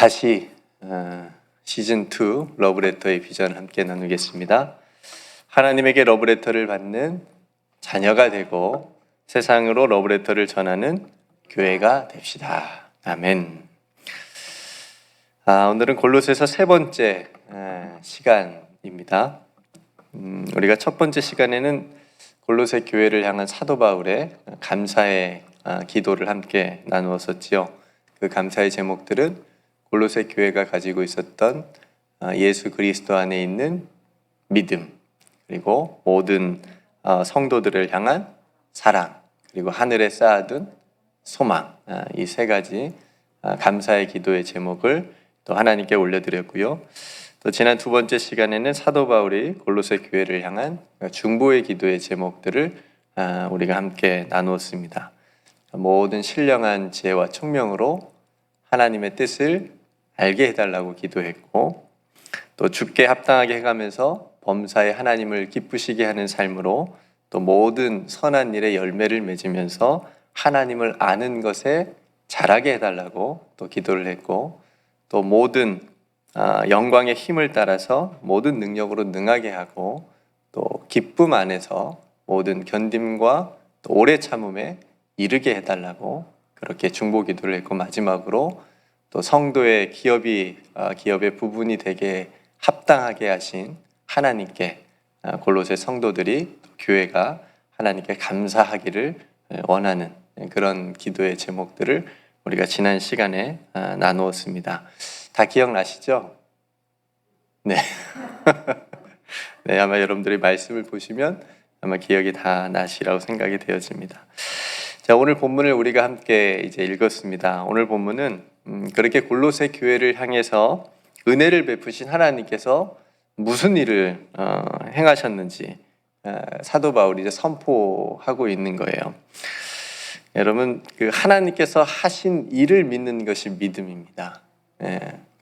다시 시즌2 러브레터의 비전을 함께 나누겠습니다. 하나님에게 러브레터를 받는 자녀가 되고 세상으로 러브레터를 전하는 교회가 됩시다. 아멘. 오늘은 골로새서 세 번째 시간입니다. 우리가 첫 번째 시간에는 골로새 교회를 향한 사도 바울의 감사의 기도를 함께 나누었었지요. 그 감사의 제목들은 골로새 교회가 가지고 있었던 예수 그리스도 안에 있는 믿음, 그리고 모든 성도들을 향한 사랑, 그리고 하늘에 쌓아둔 소망, 이 세 가지 감사의 기도의 제목을 또 하나님께 올려드렸고요. 또 지난 두 번째 시간에는 사도 바울이 골로새 교회를 향한 중보의 기도의 제목들을 우리가 함께 나누었습니다. 모든 신령한 지혜와 총명으로 하나님의 뜻을 알게 해달라고 기도했고, 또 주께 합당하게 해가면서 범사에 하나님을 기쁘시게 하는 삶으로 또 모든 선한 일에 열매를 맺으면서 하나님을 아는 것에 자라게 해달라고 또 기도를 했고, 또 모든 영광의 힘을 따라서 모든 능력으로 능하게 하고, 또 기쁨 안에서 모든 견딤과 또 오래 참음에 이르게 해달라고 그렇게 중보 기도를 했고, 마지막으로 또 성도의 기업의 부분이 되게 합당하게 하신 하나님께 골로새 성도들이 교회가 하나님께 감사하기를 원하는 그런 기도의 제목들을 우리가 지난 시간에 나누었습니다. 다 기억나시죠? 네. 네, 아마 여러분들이 말씀을 보시면 아마 기억이 다 나시라고 생각이 되어집니다. 자, 오늘 본문을 우리가 함께 이제 읽었습니다. 오늘 본문은 그렇게 골로새 교회를 향해서 은혜를 베푸신 하나님께서 무슨 일을 행하셨는지 사도 바울이 이제 선포하고 있는 거예요. 여러분, 그 하나님께서 하신 일을 믿는 것이 믿음입니다.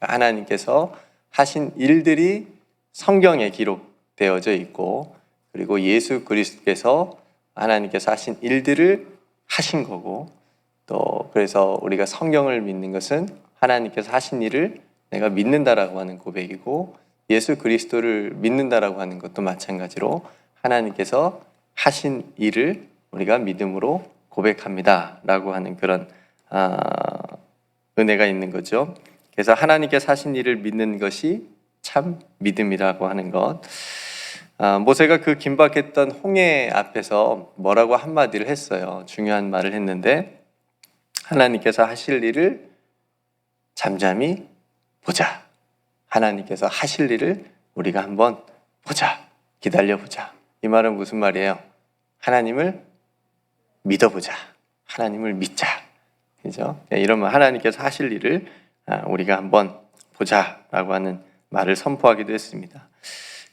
하나님께서 하신 일들이 성경에 기록되어져 있고, 그리고 예수 그리스도께서 하나님께서 하신 일들을 하신 거고, 또 그래서 우리가 성경을 믿는 것은 하나님께서 하신 일을 내가 믿는다라고 하는 고백이고, 예수 그리스도를 믿는다라고 하는 것도 마찬가지로 하나님께서 하신 일을 우리가 믿음으로 고백합니다 라고 하는 그런 은혜가 있는 거죠. 그래서 하나님께서 하신 일을 믿는 것이 참 믿음이라고 하는 것. 모세가 그 긴박했던 홍해 앞에서 뭐라고 한마디를 했어요. 중요한 말을 했는데, 하나님께서 하실 일을 잠잠히 보자. 하나님께서 하실 일을 우리가 한번 보자. 기다려보자. 이 말은 무슨 말이에요? 하나님을 믿어보자. 하나님을 믿자. 그죠? 이런 말, 하나님께서 하실 일을 우리가 한번 보자라고 하는 말을 선포하기도 했습니다.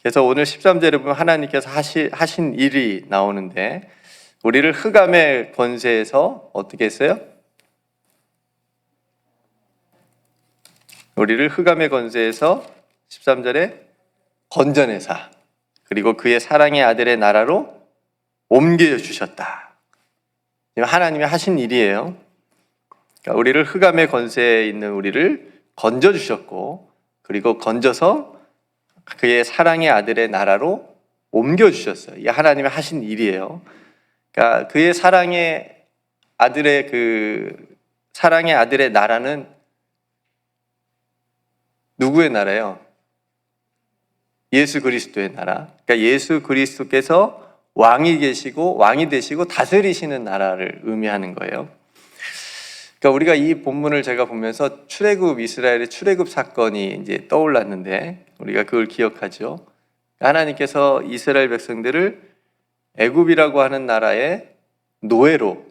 그래서 오늘 13절에 보면 하나님께서 하신 일이 나오는데, 우리를 흑암의 권세에서 어떻게 했어요? 우리를 흑암의 권세에서 13절에 건져내사, 그리고 그의 사랑의 아들의 나라로 옮겨주셨다. 하나님이 하신 일이에요. 그러니까 우리를 흑암의 권세에 있는 우리를 건져주셨고, 그리고 건져서 그의 사랑의 아들의 나라로 옮겨주셨어요. 이게 하나님이 하신 일이에요. 그러니까 그의 사랑의 아들의 나라는 누구의 나라예요? 예수 그리스도의 나라. 그러니까 예수 그리스도께서 왕이 되시고 다스리시는 나라를 의미하는 거예요. 그러니까 우리가 이 본문을 제가 보면서 이스라엘의 출애굽 사건이 이제 떠올랐는데, 우리가 그걸 기억하죠. 하나님께서 이스라엘 백성들을 애굽이라고 하는 나라의 노예로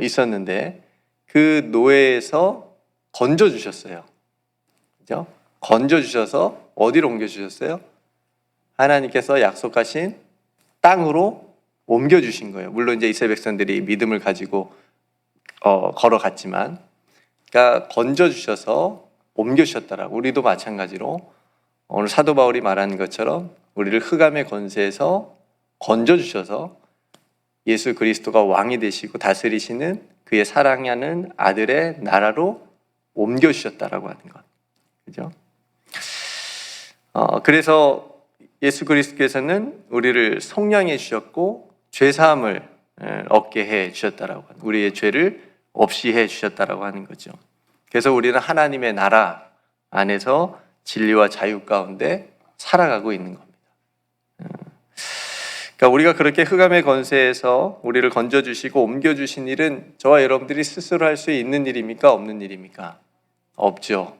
있었는데, 그 노예에서 건져주셨어요. 그죠? 건져주셔서 어디로 옮겨주셨어요? 하나님께서 약속하신 땅으로 옮겨주신 거예요. 물론 이제 이스라엘 백성들이 믿음을 가지고 걸어갔지만, 그러니까 건져주셔서 옮겨주셨다라고. 우리도 마찬가지로 오늘 사도 바울이 말하는 것처럼 우리를 흑암의 권세에서 건져주셔서 예수 그리스도가 왕이 되시고 다스리시는 그의 사랑하는 아들의 나라로 옮겨주셨다라고 하는 것. 그죠? 그래서 예수 그리스도께서는 우리를 속량해 주셨고 죄 사함을 얻게 해 주셨다라고 하는, 우리의 죄를 없이 해 주셨다라고 하는 거죠. 그래서 우리는 하나님의 나라 안에서 진리와 자유 가운데 살아가고 있는 겁니다. 그러니까 우리가 그렇게 흑암의 권세에서 우리를 건져주시고 옮겨주신 일은 저와 여러분들이 스스로 할 수 있는 일입니까? 없는 일입니까? 없죠.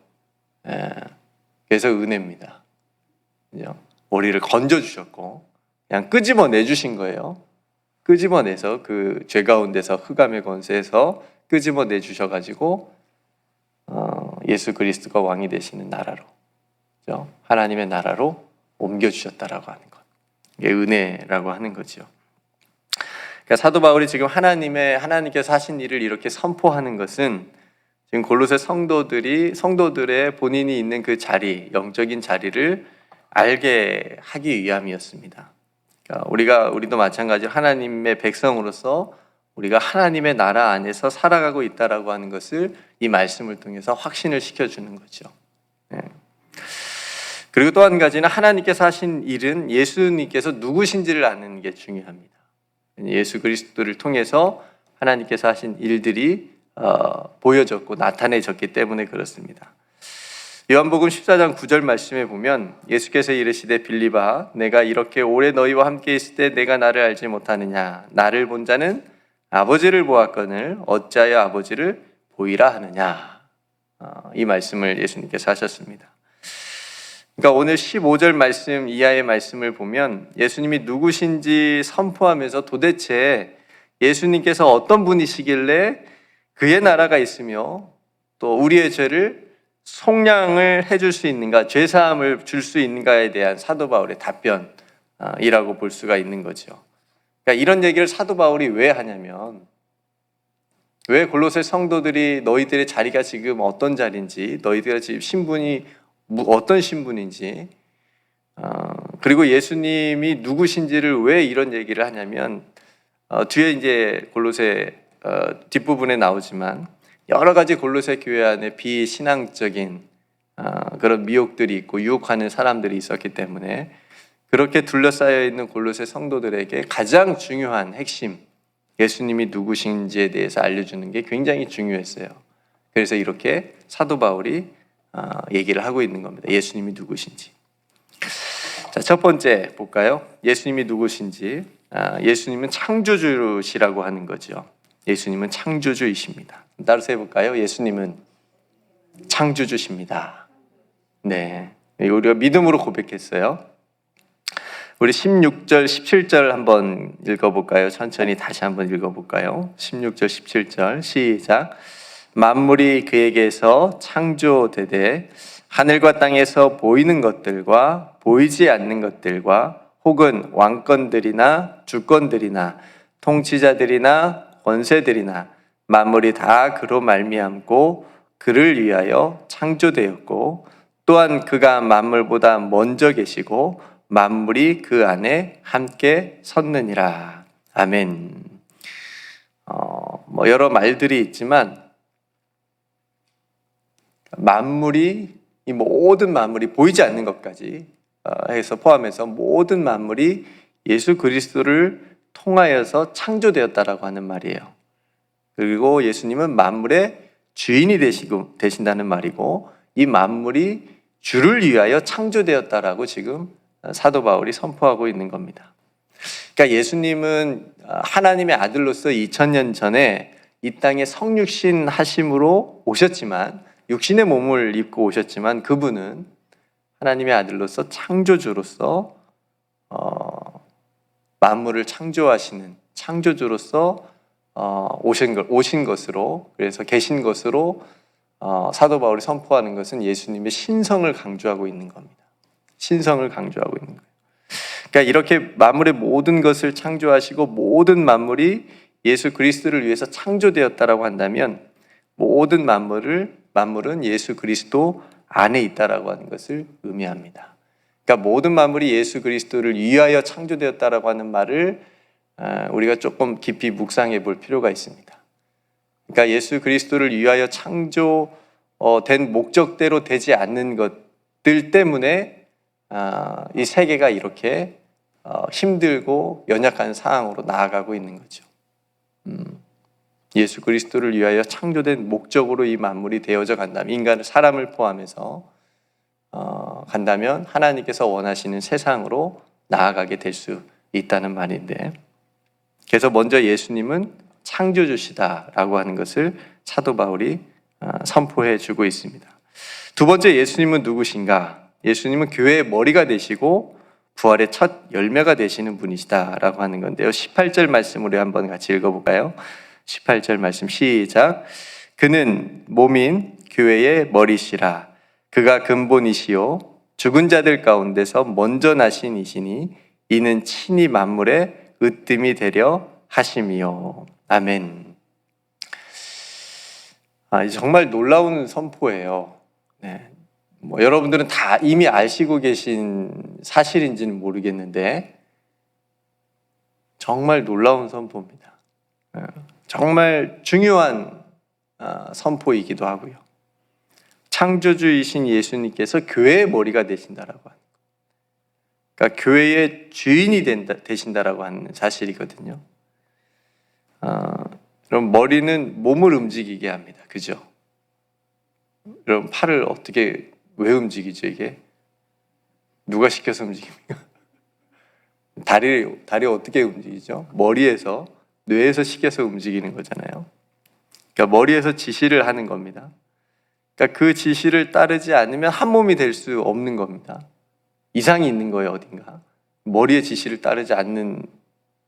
그래서 은혜입니다. 그죠? 우리를 건져주셨고 그냥 끄집어내 주신 거예요. 끄집어내서 그 죄 가운데서, 흑암의 권세에서 끄집어내 주셔가지고 예수 그리스도가 왕이 되시는 나라로, 그죠? 하나님의 나라로 옮겨주셨다라고 하는 것, 이게 은혜라고 하는 거죠. 그러니까 사도 바울이 지금 하나님께서 하신 일을 이렇게 선포하는 것은 지금 골로새 성도들의 본인이 있는 그 자리, 영적인 자리를 알게 하기 위함이었습니다. 그러니까 우리도 마찬가지로 하나님의 백성으로서 우리가 하나님의 나라 안에서 살아가고 있다라고 하는 것을 이 말씀을 통해서 확신을 시켜주는 거죠. 그리고 또 한 가지는 하나님께서 하신 일은 예수님께서 누구신지를 아는 게 중요합니다. 예수 그리스도를 통해서 하나님께서 하신 일들이 보여졌고 나타내졌기 때문에 그렇습니다. 요한복음 14장 9절 말씀에 보면 예수께서 이르시되 빌립아 내가 이렇게 오래 너희와 함께 있을 때 내가 나를 알지 못하느냐, 나를 본 자는 아버지를 보았거늘 어찌하여 아버지를 보이라 하느냐. 이 말씀을 예수님께서 하셨습니다. 그러니까 오늘 15절 말씀 이하의 말씀을 보면 예수님이 누구신지 선포하면서 도대체 예수님께서 어떤 분이시길래 그의 나라가 있으며 또 우리의 죄를 속량을 해줄 수 있는가, 죄사함을 줄 수 있는가에 대한 사도 바울의 답변이라고 볼 수가 있는 거죠. 그러니까 이런 얘기를 사도 바울이 왜 하냐면, 왜 골로새 성도들이 너희들의 자리가 지금 어떤 자리인지, 너희들의 지금 신분이 어떤 신분인지, 그리고 예수님이 누구신지를 왜 이런 얘기를 하냐면, 뒤에 이제 골로새 뒷부분에 나오지만 여러 가지 골로새 교회 안에 비신앙적인 그런 미혹들이 있고 유혹하는 사람들이 있었기 때문에 그렇게 둘러싸여 있는 골로새 성도들에게 가장 중요한 핵심, 예수님이 누구신지에 대해서 알려주는 게 굉장히 중요했어요. 그래서 이렇게 사도 바울이 얘기를 하고 있는 겁니다. 예수님이 누구신지. 자, 첫 번째 볼까요? 예수님이 누구신지. 예수님은 창조주시라고 하는 거죠. 예수님은 창조주이십니다. 따라서 해볼까요? 예수님은 창조주십니다. 네, 우리가 믿음으로 고백했어요. 우리 16절, 17절 한번 읽어볼까요? 천천히 다시 한번 읽어볼까요? 16절, 17절 시작. 만물이 그에게서 창조되되 하늘과 땅에서 보이는 것들과 보이지 않는 것들과 혹은 왕권들이나 주권들이나 통치자들이나 권세들이나 만물이 다 그로 말미암고 그를 위하여 창조되었고 또한 그가 만물보다 먼저 계시고 만물이 그 안에 함께 섰느니라. 아멘. 여러 말들이 있지만 이 모든 만물이 보이지 않는 것까지 해서 포함해서 모든 만물이 예수 그리스도를 통하여서 창조되었다라고 하는 말이에요. 그리고 예수님은 만물의 주인이 되신다는 말이고 이 만물이 주를 위하여 창조되었다라고 지금 사도 바울이 선포하고 있는 겁니다. 그러니까 예수님은 하나님의 아들로서 2000년 전에 이 땅에 성육신 하심으로 오셨지만, 육신의 몸을 입고 오셨지만 그분은 하나님의 아들로서 창조주로서 만물을 창조하시는 창조주로서 오신 것으로, 그래서 계신 것으로 사도 바울이 선포하는 것은 예수님의 신성을 강조하고 있는 겁니다. 신성을 강조하고 있는 거예요. 그러니까 이렇게 만물의 모든 것을 창조하시고 모든 만물이 예수 그리스도를 위해서 창조되었다라고 한다면 모든 만물은 예수 그리스도 안에 있다라고 하는 것을 의미합니다. 그러니까 모든 만물이 예수 그리스도를 위하여 창조되었다라고 하는 말을 우리가 조금 깊이 묵상해 볼 필요가 있습니다. 그러니까 예수 그리스도를 위하여 창조되었다라고 된 목적대로 되지 않는 것들 때문에 이 세계가 이렇게 힘들고 연약한 상황으로 나아가고 있는 거죠. 예수 그리스도를 위하여 창조된 목적으로 이 만물이 되어져 간다면, 인간을, 사람을 포함해서 간다면 하나님께서 원하시는 세상으로 나아가게 될 수 있다는 말인데, 그래서 먼저 예수님은 창조주시다라고 하는 것을 사도 바울이 선포해 주고 있습니다. 두 번째, 예수님은 누구신가? 예수님은 교회의 머리가 되시고 부활의 첫 열매가 되시는 분이시다라고 하는 건데요. 18절 말씀으로 한번 같이 읽어볼까요? 18절 말씀 시작. 그는 몸인 교회의 머리시라. 그가 근본이시요 죽은 자들 가운데서 먼저 나신 이시니 이는 친히 만물의 으뜸이 되려 하심이요. 아멘. 정말 놀라운 선포예요. 네. 여러분들은 다 이미 아시고 계신 사실인지는 모르겠는데 정말 놀라운 선포입니다. 정말 중요한 선포이기도 하고요. 창조주이신 예수님께서 교회의 머리가 되신다라고 하는 것. 그러니까 교회의 주인이 되신다라고 하는 사실이거든요. 그럼 머리는 몸을 움직이게 합니다. 그죠? 그럼 팔을 왜 움직이죠, 이게? 누가 시켜서 움직입니까? 다리 어떻게 움직이죠? 머리에서, 뇌에서 시켜서 움직이는 거잖아요. 그러니까 머리에서 지시를 하는 겁니다. 그러니까 그 지시를 따르지 않으면 한 몸이 될 수 없는 겁니다. 이상이 있는 거예요, 어딘가. 머리의 지시를 따르지 않는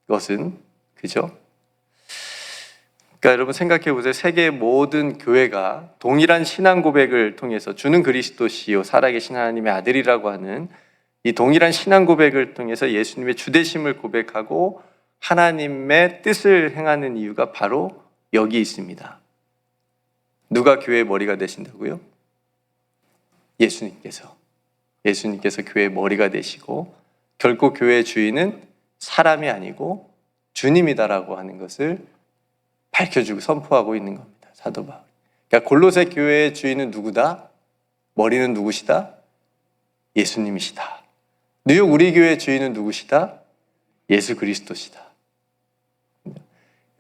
것은, 그죠? 그러니까 여러분 생각해 보세요. 세계의 모든 교회가 동일한 신앙 고백을 통해서 주는 그리스도시요 살아계신 하나님의 아들이라고 하는 이 동일한 신앙 고백을 통해서 예수님의 주되심을 고백하고 하나님의 뜻을 행하는 이유가 바로 여기 있습니다. 누가 교회의 머리가 되신다고요? 예수님께서 교회의 머리가 되시고 결코 교회의 주인은 사람이 아니고 주님이다라고 하는 것을 밝혀주고 선포하고 있는 겁니다. 사도 바울. 그러니까 골로새 교회의 주인은 누구다? 머리는 누구시다? 예수님이시다. 뉴욕 우리 교회의 주인은 누구시다? 예수 그리스도시다.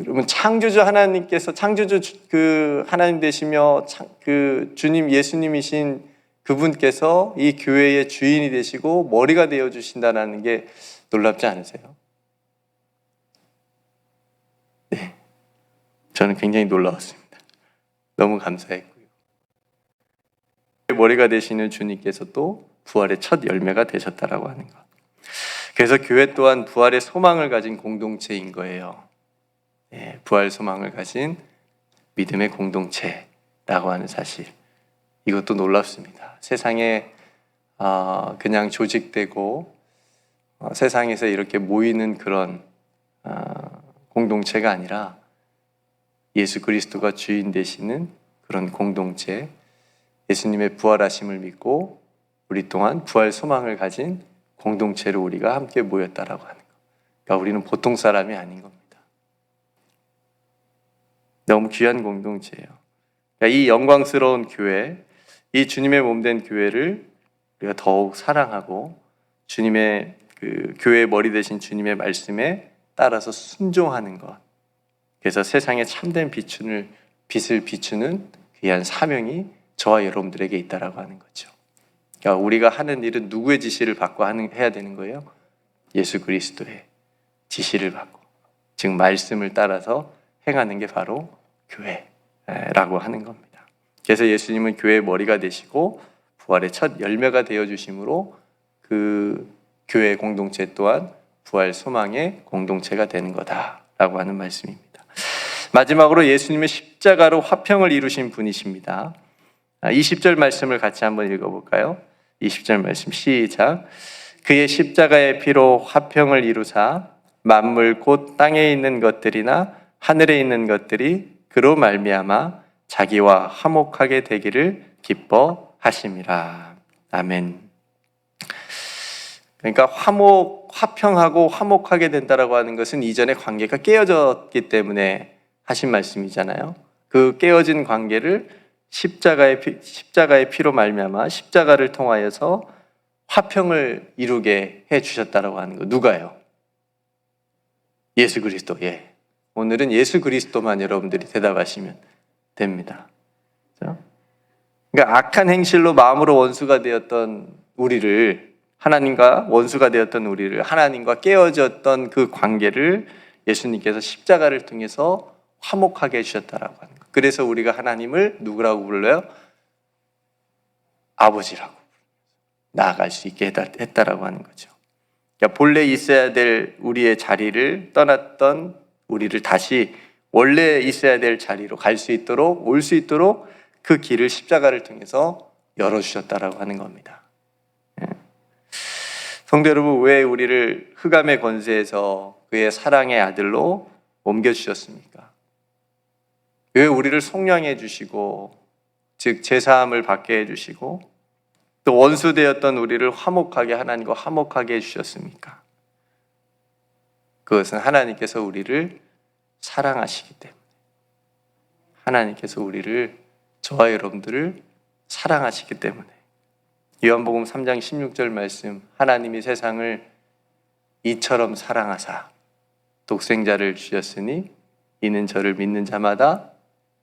여러분 창조주 하나님께서 창조주 그 하나님 되시며 그 주님 예수님이신 그분께서 이 교회의 주인이 되시고 머리가 되어 주신다는 게 놀랍지 않으세요? 네. 저는 굉장히 놀라웠습니다. 너무 감사했고요. 머리가 되시는 주님께서 또 부활의 첫 열매가 되셨다라고 하는 것. 그래서 교회 또한 부활의 소망을 가진 공동체인 거예요. 네, 부활 소망을 가진 믿음의 공동체라고 하는 사실. 이것도 놀랍습니다. 세상에 그냥 조직되고 세상에서 이렇게 모이는 그런 공동체가 아니라 예수 그리스도가 주인 되시는 그런 공동체, 예수님의 부활하심을 믿고 우리 또한 부활 소망을 가진 공동체로 우리가 함께 모였다라고 하는 것. 그러니까 우리는 보통 사람이 아닌 겁니다. 너무 귀한 공동체예요. 그러니까 이 영광스러운 교회, 이 주님의 몸된 교회를 우리가 더욱 사랑하고 주님의 그 교회의 머리 되신 주님의 말씀에 따라서 순종하는 것. 그래서 세상에 참된 빛을 비추는 귀한 사명이 저와 여러분들에게 있다라고 하는 거죠. 그러니까 우리가 하는 일은 누구의 지시를 받고 해야 되는 거예요? 예수 그리스도의 지시를 받고, 즉 말씀을 따라서 행하는 게 바로 교회라고 하는 겁니다. 그래서 예수님은 교회의 머리가 되시고 부활의 첫 열매가 되어 주심으로 그 교회 공동체 또한 부활 소망의 공동체가 되는 거다라고 하는 말씀입니다. 마지막으로 예수님은 십자가로 화평을 이루신 분이십니다. 20절 말씀을 같이 한번 읽어볼까요? 20절 말씀 시작. 그의 십자가의 피로 화평을 이루사 만물 곧 땅에 있는 것들이나 하늘에 있는 것들이 그로 말미암아 자기와 화목하게 되기를 기뻐하심이라. 아멘. 그러니까 화평하고 화목하게 된다라고 하는 것은 이전의 관계가 깨어졌기 때문에 하신 말씀이잖아요. 그 깨어진 관계를 십자가의 피로 말미암아 십자가를 통하여서 화평을 이루게 해 주셨다라고 하는 거. 누가요? 예수 그리스도. 예. 오늘은 예수 그리스도만 여러분들이 대답하시면 됩니다. 그러니까 악한 행실로 마음으로 원수가 되었던 우리를, 하나님과 원수가 되었던 우리를, 하나님과 깨어졌던 그 관계를 예수님께서 십자가를 통해서 화목하게 해주셨다라고 하는 것. 그래서 우리가 하나님을 누구라고 불러요? 아버지라고 나아갈 수 있게 했다라고 하는 거죠. 그러니까 본래 있어야 될 우리의 자리를 떠났던 우리를 다시 원래 있어야 될 자리로 갈 수 있도록, 올 수 있도록 그 길을 십자가를 통해서 열어주셨다라고 하는 겁니다. 성도 여러분, 왜 우리를 흑암의 권세에서 그의 사랑의 아들로 옮겨주셨습니까? 왜 우리를 속량해 주시고, 즉 제사함을 받게 해주시고, 또 원수되었던 우리를 화목하게, 하나님과 화목하게 해주셨습니까? 그것은 하나님께서 우리를 사랑하시기 때문에, 하나님께서 우리를, 저와 여러분들을 사랑하시기 때문에. 요한복음 3장 16절 말씀, 하나님이 세상을 이처럼 사랑하사 독생자를 주셨으니 이는 저를 믿는 자마다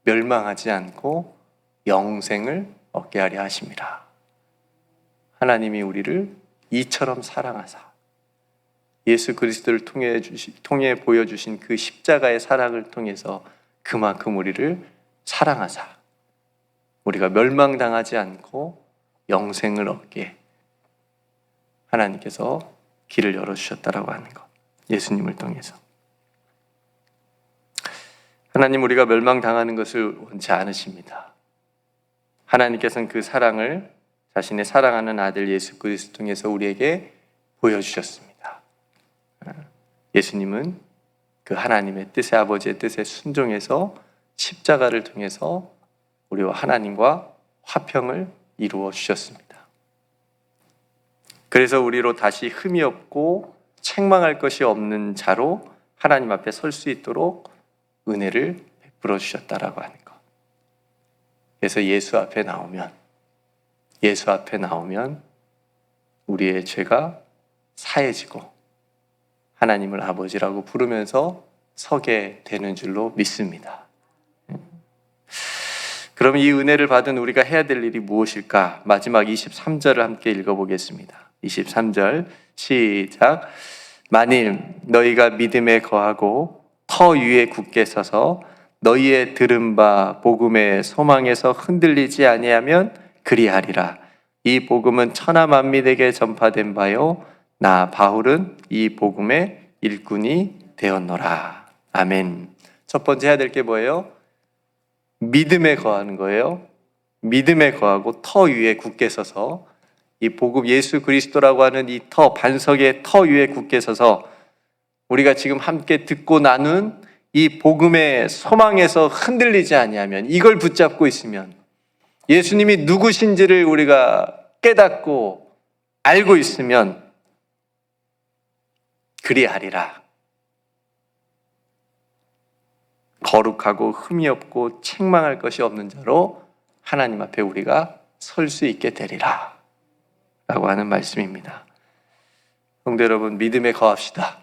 멸망하지 않고 영생을 얻게 하려 하심이라. 하나님이 우리를 이처럼 사랑하사 예수 그리스도를 통해 보여주신 그 십자가의 사랑을 통해서 그만큼 우리를 사랑하사 우리가 멸망당하지 않고 영생을 얻게 하나님께서 길을 열어주셨다라고 하는 것. 예수님을 통해서. 하나님, 우리가 멸망당하는 것을 원치 않으십니다. 하나님께서는 그 사랑을 자신의 사랑하는 아들 예수 그리스도 통해서 우리에게 보여주셨습니다. 예수님은 그 하나님의 뜻에, 아버지의 뜻에 순종해서 십자가를 통해서 우리와 하나님과 화평을 이루어 주셨습니다. 그래서 우리로 다시 흠이 없고 책망할 것이 없는 자로 하나님 앞에 설 수 있도록 은혜를 베풀어 주셨다라고 하는 것. 그래서 예수 앞에 나오면 우리의 죄가 사해지고 하나님을 아버지라고 부르면서 서게 되는 줄로 믿습니다. 그럼 이 은혜를 받은 우리가 해야 될 일이 무엇일까? 마지막 23절을 함께 읽어보겠습니다. 23절 시작. 만일 너희가 믿음에 거하고 터 위에 굳게 서서 너희의 들은 바 복음의 소망에서 흔들리지 아니하면 그리하리라. 이 복음은 천하 만민에게 전파된 바요 나 바울은 이 복음의 일꾼이 되었노라. 아멘. 첫 번째 해야 될 게 뭐예요? 믿음에 거하는 거예요. 믿음에 거하고 터 위에 굳게 서서 이 복음 예수 그리스도라고 하는 이 터, 반석의 터 위에 굳게 서서 우리가 지금 함께 듣고 나눈 이 복음의 소망에서 흔들리지 아니하면, 이걸 붙잡고 있으면, 예수님이 누구신지를 우리가 깨닫고 알고 있으면 그리하리라. 거룩하고 흠이 없고 책망할 것이 없는 자로 하나님 앞에 우리가 설 수 있게 되리라 라고 하는 말씀입니다. 성도 여러분, 믿음에 거합시다.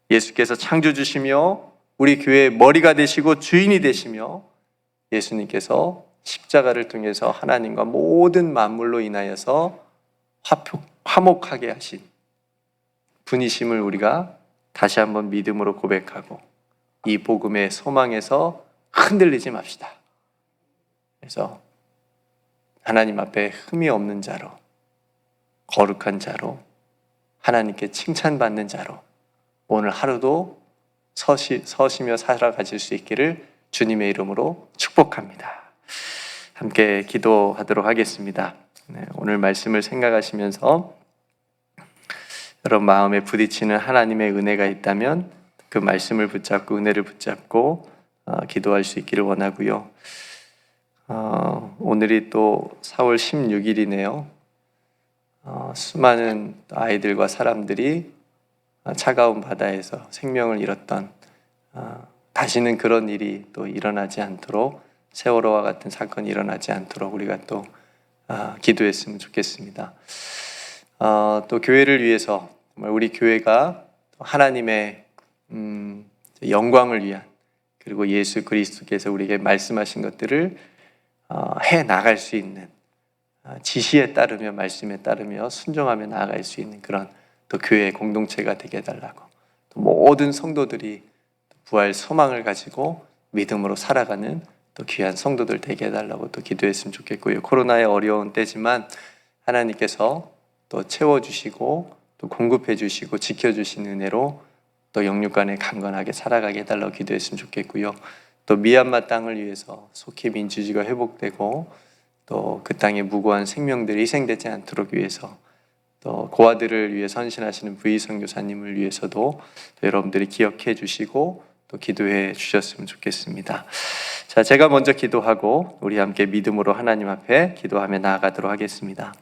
예수께서 창조주시며 우리 교회의 머리가 되시고 주인이 되시며 예수님께서 십자가를 통해서 하나님과 모든 만물로 인하여서 화목하게 하신 분이심을 우리가 다시 한번 믿음으로 고백하고 이 복음의 소망에서 흔들리지 맙시다. 그래서 하나님 앞에 흠이 없는 자로, 거룩한 자로, 하나님께 칭찬받는 자로 오늘 하루도 서시며 살아가실 수 있기를 주님의 이름으로 축복합니다. 함께 기도하도록 하겠습니다. 오늘 말씀을 생각하시면서 여러분 마음에 부딪히는 하나님의 은혜가 있다면 그 말씀을 붙잡고 은혜를 붙잡고 기도할 수 있기를 원하고요. 오늘이 또 4월 16일이네요. 수많은 아이들과 사람들이 차가운 바다에서 생명을 잃었던, 다시는 그런 일이 또 일어나지 않도록 세월호와 같은 사건이 일어나지 않도록 우리가 또 기도했으면 좋겠습니다. 또 교회를 위해서 정말 우리 교회가 하나님의 영광을 위한, 그리고 예수 그리스도께서 우리에게 말씀하신 것들을 해 나갈 수 있는, 지시에 따르며 말씀에 따르며 순종하며 나아갈 수 있는 그런 또 교회의 공동체가 되게 해달라고, 또 모든 성도들이 부활 소망을 가지고 믿음으로 살아가는 또 귀한 성도들 되게 해달라고 또 기도했으면 좋겠고요. 코로나의 어려운 때지만 하나님께서 또 채워주시고 또 공급해 주시고 지켜주신 은혜로 또 영육간에 강건하게 살아가게 해달라고 기도했으면 좋겠고요. 또 미얀마 땅을 위해서 속히 민주주의가 회복되고 또 그 땅의 무고한 생명들이 희생되지 않도록 위해서, 또 고아들을 위해 헌신하시는 부이 선교사님을 위해서도 여러분들이 기억해 주시고 또 기도해 주셨으면 좋겠습니다. 자, 제가 먼저 기도하고 우리 함께 믿음으로 하나님 앞에 기도하며 나아가도록 하겠습니다.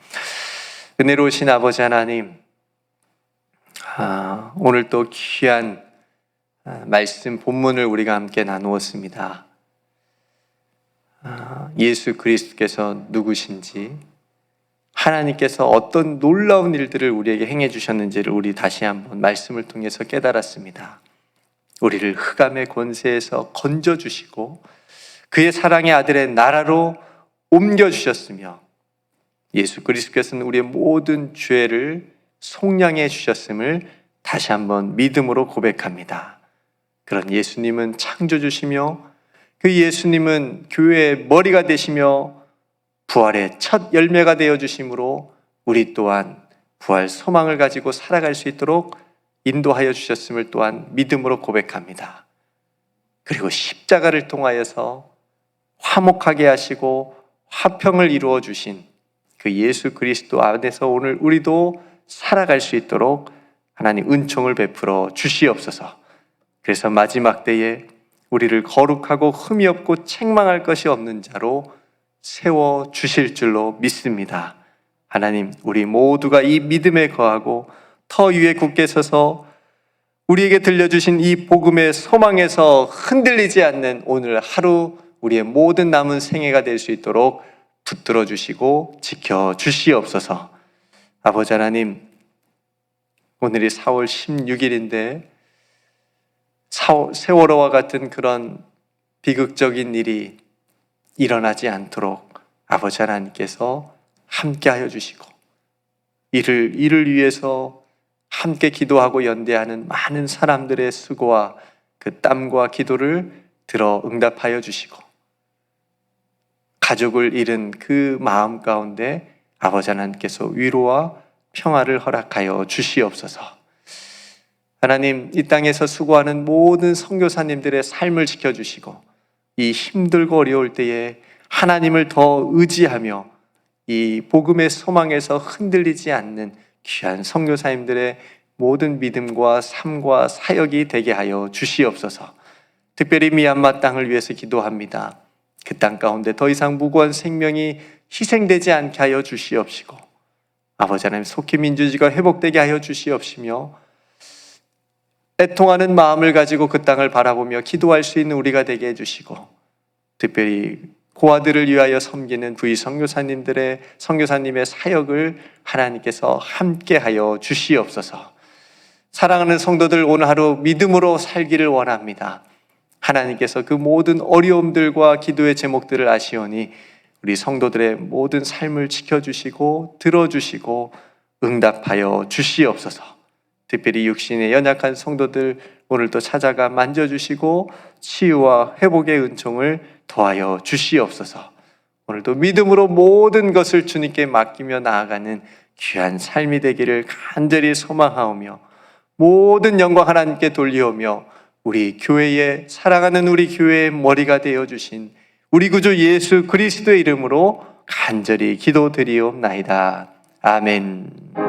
은혜로우신 아버지 하나님, 오늘 또 귀한 말씀 본문을 우리가 함께 나누었습니다. 예수 그리스도께서 누구신지, 하나님께서 어떤 놀라운 일들을 우리에게 행해 주셨는지를 우리 다시 한번 말씀을 통해서 깨달았습니다. 우리를 흑암의 권세에서 건져주시고 그의 사랑의 아들의 나라로 옮겨주셨으며, 예수 그리스도께서는 우리의 모든 죄를 속량해 주셨음을 다시 한번 믿음으로 고백합니다. 그런 예수님은 창조주시며 그 예수님은 교회의 머리가 되시며 부활의 첫 열매가 되어주심으로 우리 또한 부활 소망을 가지고 살아갈 수 있도록 인도하여 주셨음을 또한 믿음으로 고백합니다. 그리고 십자가를 통하여서 화목하게 하시고 화평을 이루어 주신 그 예수 그리스도 안에서 오늘 우리도 살아갈 수 있도록 하나님 은총을 베풀어 주시옵소서. 그래서 마지막 때에 우리를 거룩하고 흠이 없고 책망할 것이 없는 자로 세워 주실 줄로 믿습니다. 하나님, 우리 모두가 이 믿음에 거하고 터 위에 굳게 서서 우리에게 들려주신 이 복음의 소망에서 흔들리지 않는 오늘 하루 우리의 모든 남은 생애가 될 수 있도록 붙들어 주시고 지켜 주시옵소서. 아버지 하나님, 오늘이 4월 16일인데 세월호와 같은 그런 비극적인 일이 일어나지 않도록 아버지 하나님께서 함께하여 주시고 이를 위해서 함께 기도하고 연대하는 많은 사람들의 수고와 그 땀과 기도를 들어 응답하여 주시고, 가족을 잃은 그 마음 가운데 아버지 하나님께서 위로와 평화를 허락하여 주시옵소서. 하나님, 이 땅에서 수고하는 모든 선교사님들의 삶을 지켜주시고 이 힘들고 어려울 때에 하나님을 더 의지하며 이 복음의 소망에서 흔들리지 않는 귀한 선교사님들의 모든 믿음과 삶과 사역이 되게 하여 주시옵소서. 특별히 미얀마 땅을 위해서 기도합니다. 그 땅 가운데 더 이상 무고한 생명이 희생되지 않게 하여 주시옵시고, 아버지 하나님, 속히 민주주의가 회복되게 하여 주시옵시며, 애통하는 마음을 가지고 그 땅을 바라보며 기도할 수 있는 우리가 되게 해주시고, 특별히 고아들을 위하여 섬기는 부이 선교사님들의 선교사님의 사역을 하나님께서 함께하여 주시옵소서. 사랑하는 성도들, 오늘 하루 믿음으로 살기를 원합니다. 하나님께서 그 모든 어려움들과 기도의 제목들을 아시오니 우리 성도들의 모든 삶을 지켜주시고 들어주시고 응답하여 주시옵소서. 특별히 육신의 연약한 성도들 오늘도 찾아가 만져주시고 치유와 회복의 은총을 더하여 주시옵소서. 오늘도 믿음으로 모든 것을 주님께 맡기며 나아가는 귀한 삶이 되기를 간절히 소망하오며, 모든 영광 하나님께 돌리오며, 우리 교회의 사랑하는 우리 교회의 머리가 되어주신 우리 구주 예수 그리스도의 이름으로 간절히 기도드리옵나이다. 아멘.